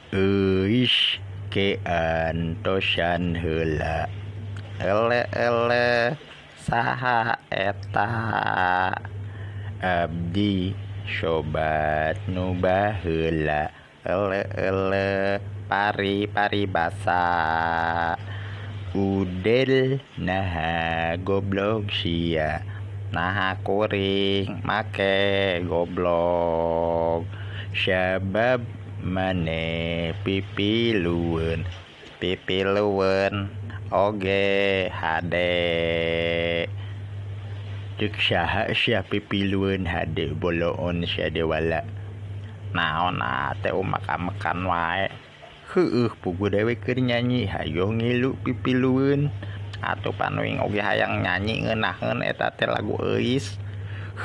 Euis keantosan heula. Ele saha eta? Abdi sobat nu baheula. Ele pari basa. Udel naha goblok sia. Naha kuring make goblok. Sabab mane pipilueun oge hade. Cek saha sia pipilueun hade boloon sia dewala. Naon teh makan wae. Heueuh pugu dewe keur nyanyi hayo ngilu pipilueun. Atuh panuing oge hayang nyanyi ngeunaheun eta teh lagu euis.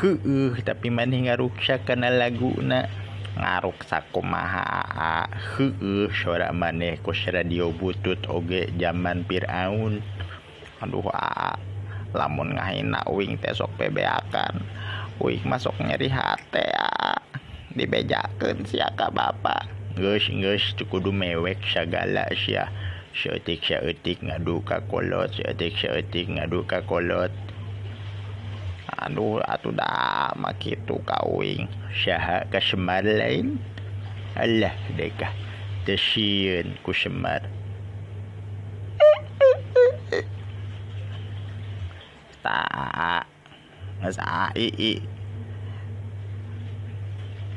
Heueuh tapi maneh ngaruksak kana laguna. Ngaruksak kumaha? Heueuh sora maneh ku radio butut oge zaman Firaun. Aduh lamun ngahina uing teh sok bebeakan. Uing masuk nyeri hate dibejakeun sia ka bapa. Geus kudu mewek sagala sia. Saeutik ngadu ka kolot, saeutik ngadu ka kolot. Aduh atuh da mah kitu ka uing. Saha ka Semar lain? Alah dekah teu sieun ku Semar. Ta geus ai.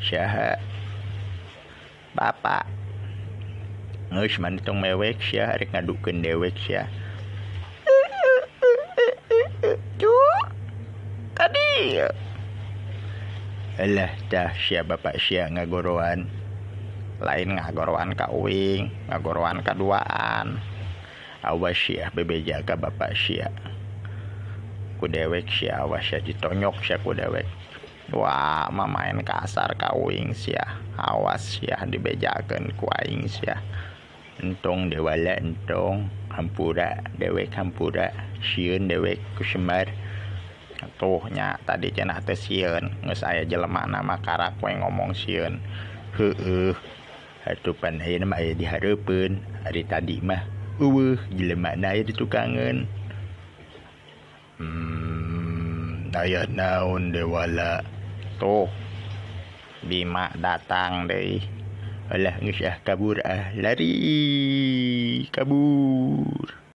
Saha? Bapak geus maneh tong mewek sia rek ngadukeun dewek sia. Tadi alah tah sia bapak sia ngagoroan. Lain ngagoroan ka uing, ngagoroan kaduaan. Awas sia bebeja ka bapak sia. Ku dewek sia awas sia ditonyok sia ku dewek. Wah, main kasar ka uing sia. Awas sia dibejakeun ku aing sia. Entong dewala entong hampura dewek hampura sieun dewek ku Semar. Tuh nya tadi cenah teh sieun geus aya jelema nama karak we ngomong sieun. Heueuh atuh pan ayeuna mah aya di hareupeun. Ari tadi mah eueuh jelemana aya di tukangeun. Aya naon dewala? Tuh Bima datang deui. Alah geus kabur lari kabur.